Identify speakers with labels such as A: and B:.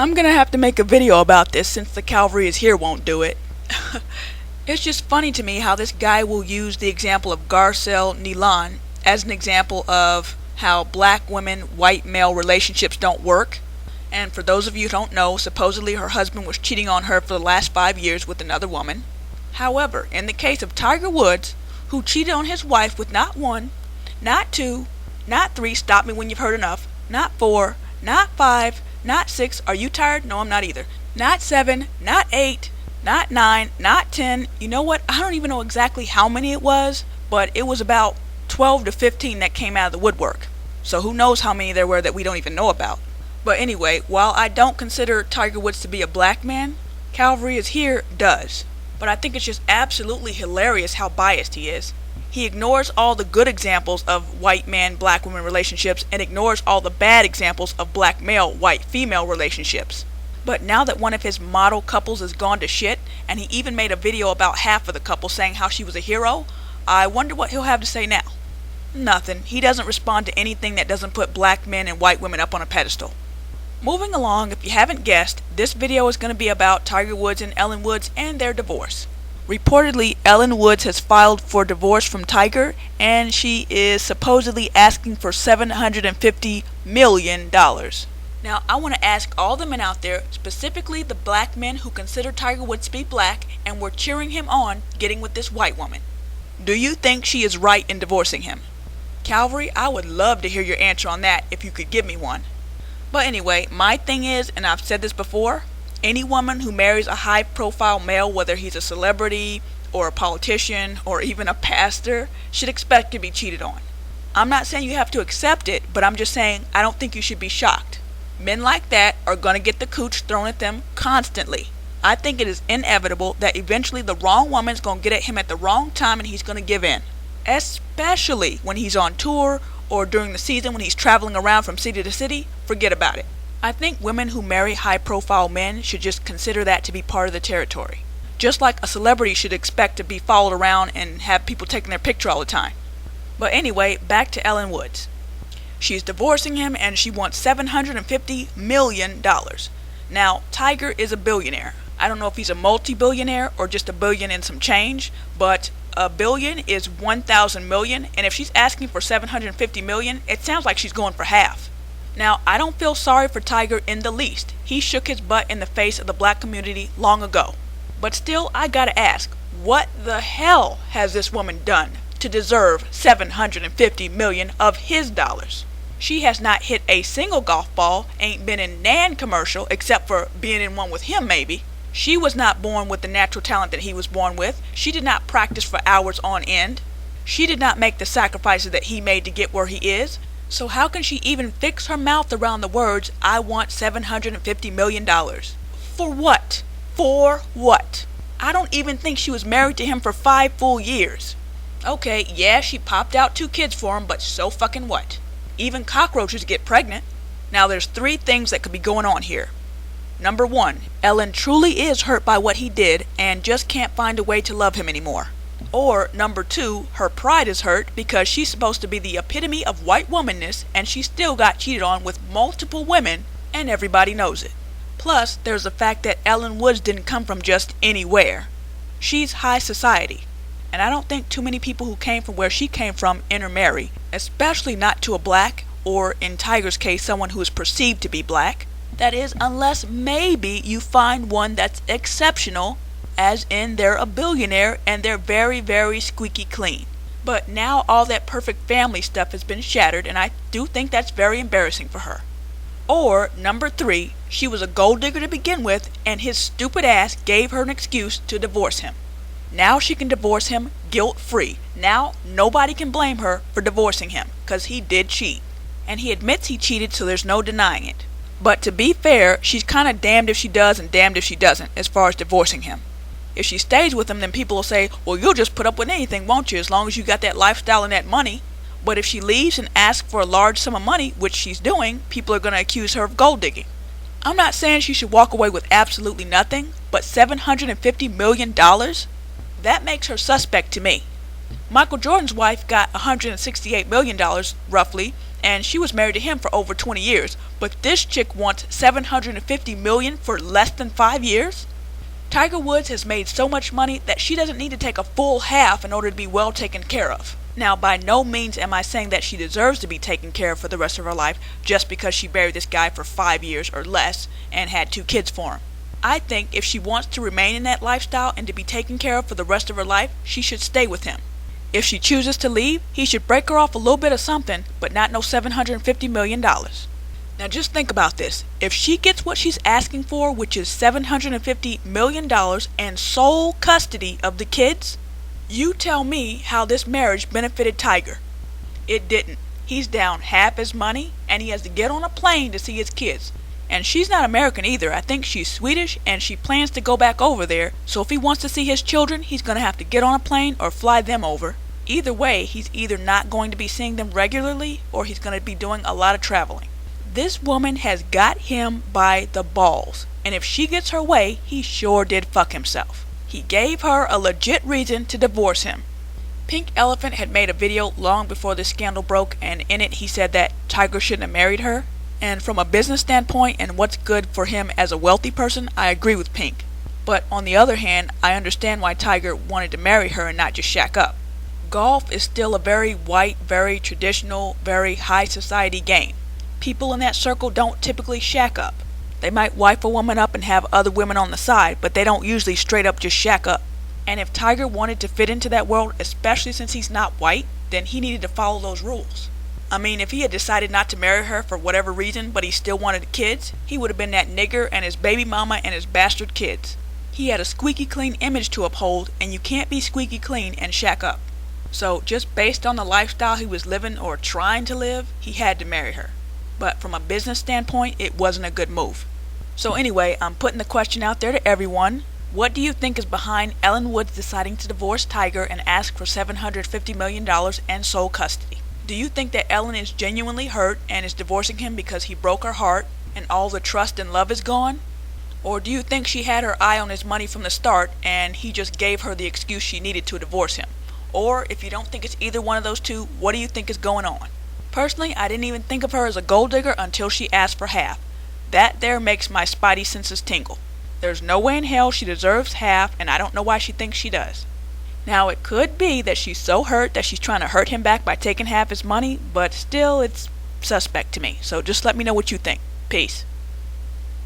A: I'm gonna have to make a video about this since the Calvary is here won't do it. It's just funny to me how this guy will use the example of Garcelle Nilan as an example of how black women, white male relationships don't work. And for those of you who don't know, supposedly her husband was cheating on her for the last 5 years with another woman. However, in the case of Tiger Woods, who cheated on his wife with not one, not two, not three, stop me when you've heard enough, not four, not five, not six, are you tired? No, I'm not either. Not seven, not eight, not nine, not 10. You know what? I don't even know exactly how many it was, but it was about 12 to 15 that came out of the woodwork. So who knows how many there were that we don't even know about. But anyway, while I don't consider Tiger Woods to be a black man, Calvary is here does. But I think it's just absolutely hilarious how biased he is. He ignores all the good examples of white man, black woman relationships and ignores all the bad examples of black male, white female relationships. But now that one of his model couples has gone to shit, and he even made a video about half of the couple saying how she was a hero, I wonder what he'll have to say now. Nothing. He doesn't respond to anything that doesn't put black men and white women up on a pedestal. Moving along, if you haven't guessed, this video is going to be about Tiger Woods and Ellen Woods and their divorce. Reportedly, Ellen Woods has filed for divorce from Tiger, and she is supposedly asking for $750 million. Now, I want to ask all the men out there, specifically the black men who consider Tiger Woods to be black and were cheering him on getting with this white woman. Do you think she is right in divorcing him? Calvary, I would love to hear your answer on that if you could give me one. But anyway, my thing is, and I've said this before, any woman who marries a high-profile male, whether he's a celebrity or a politician or even a pastor, should expect to be cheated on. I'm not saying you have to accept it, but I'm just saying I don't think you should be shocked. Men like that are going to get the cooch thrown at them constantly. I think it is inevitable that eventually the wrong woman's going to get at him at the wrong time and he's going to give in. Especially when he's on tour or during the season when he's traveling around from city to city, forget about it. I think women who marry high-profile men should just consider that to be part of the territory. Just like a celebrity should expect to be followed around and have people taking their picture all the time. But anyway, back to Ellen Woods. She's divorcing him and she wants $750 million. Now, Tiger is a billionaire. I don't know if he's a multi-billionaire or just a billion and some change, but a billion is 1,000 million, and if she's asking for 750 million, it sounds like she's going for half. Now, I don't feel sorry for Tiger in the least. He shook his butt in the face of the black community long ago. But still, I gotta ask, what the hell has this woman done to deserve 750 million of his dollars? She has not hit a single golf ball, ain't been in Nan commercial except for being in one with him maybe. She was not born with the natural talent that he was born with. She did not practice for hours on end. She did not make the sacrifices that he made to get where he is. So how can she even fix her mouth around the words, I want $750 million? For what? For what? I don't even think she was married to him for 5 full years. Okay, yeah, she popped out 2 kids for him, but so fucking what? Even cockroaches get pregnant. Now there's 3 things that could be going on here. Number 1, Ellen truly is hurt by what he did and just can't find a way to love him anymore. Or number 2, her pride is hurt because she's supposed to be the epitome of white womanness and she still got cheated on with multiple women and everybody knows it. Plus, there's the fact that Ellen Woods didn't come from just anywhere. She's high society. And I don't think too many people who came from where she came from intermarry, especially not to a black, or in Tiger's case, someone who is perceived to be black. That is, unless maybe you find one that's exceptional, as in they're a billionaire and they're very, very squeaky clean. But now all that perfect family stuff has been shattered and I do think that's very embarrassing for her. Or, number 3, she was a gold digger to begin with and his stupid ass gave her an excuse to divorce him. Now she can divorce him guilt-free. Now nobody can blame her for divorcing him, because he did cheat. And he admits he cheated, so there's no denying it. But to be fair, she's kind of damned if she does and damned if she doesn't, as far as divorcing him. If she stays with him, then people will say, well, you'll just put up with anything, won't you, as long as you got that lifestyle and that money. But if she leaves and asks for a large sum of money, which she's doing, people are going to accuse her of gold digging. I'm not saying she should walk away with absolutely nothing, but $750 million? That makes her suspect to me. Michael Jordan's wife got $168 million, roughly, and she was married to him for over 20 years, but this chick wants $750 million for less than 5 years? Tiger Woods has made so much money that she doesn't need to take a full half in order to be well taken care of. Now, by no means am I saying that she deserves to be taken care of for the rest of her life just because she married this guy for 5 years or less and had 2 kids for him. I think if she wants to remain in that lifestyle and to be taken care of for the rest of her life, she should stay with him. If she chooses to leave, he should break her off a little bit of something, but not no $750 million. Now just think about this. If she gets what she's asking for, which is $750 million and sole custody of the kids, you tell me how this marriage benefited Tiger. It didn't. He's down half his money, and he has to get on a plane to see his kids. And she's not American either. I think she's Swedish, and she plans to go back over there, so if he wants to see his children, he's going to have to get on a plane or fly them over. Either way, he's either not going to be seeing them regularly, or he's going to be doing a lot of traveling. This woman has got him by the balls, and if she gets her way, he sure did fuck himself. He gave her a legit reason to divorce him. Pink Elephant had made a video long before this scandal broke, and in it he said that Tiger shouldn't have married her. And from a business standpoint and what's good for him as a wealthy person, I agree with Pink. But on the other hand, I understand why Tiger wanted to marry her and not just shack up. Golf is still a very white, very traditional, very high society game. People in that circle don't typically shack up. They might wife a woman up and have other women on the side, but they don't usually straight up just shack up. And if Tiger wanted to fit into that world, especially since he's not white, then he needed to follow those rules. I mean, if he had decided not to marry her for whatever reason, but he still wanted kids, he would have been that nigger and his baby mama and his bastard kids. He had a squeaky clean image to uphold, and you can't be squeaky clean and shack up. So, just based on the lifestyle he was living or trying to live, he had to marry her. But from a business standpoint, it wasn't a good move. So anyway, I'm putting the question out there to everyone. What do you think is behind Ellen Woods deciding to divorce Tiger and ask for $750 million and sole custody? Do you think that Ellen is genuinely hurt and is divorcing him because he broke her heart and all the trust and love is gone? Or do you think she had her eye on his money from the start and he just gave her the excuse she needed to divorce him? Or if you don't think it's either one of those two, what do you think is going on? Personally, I didn't even think of her as a gold digger until she asked for half. That there makes my spidey senses tingle. There's no way in hell she deserves half, and I don't know why she thinks she does. Now, it could be that she's so hurt that she's trying to hurt him back by taking half his money, but still, it's suspect to me. So just let me know what you think. Peace.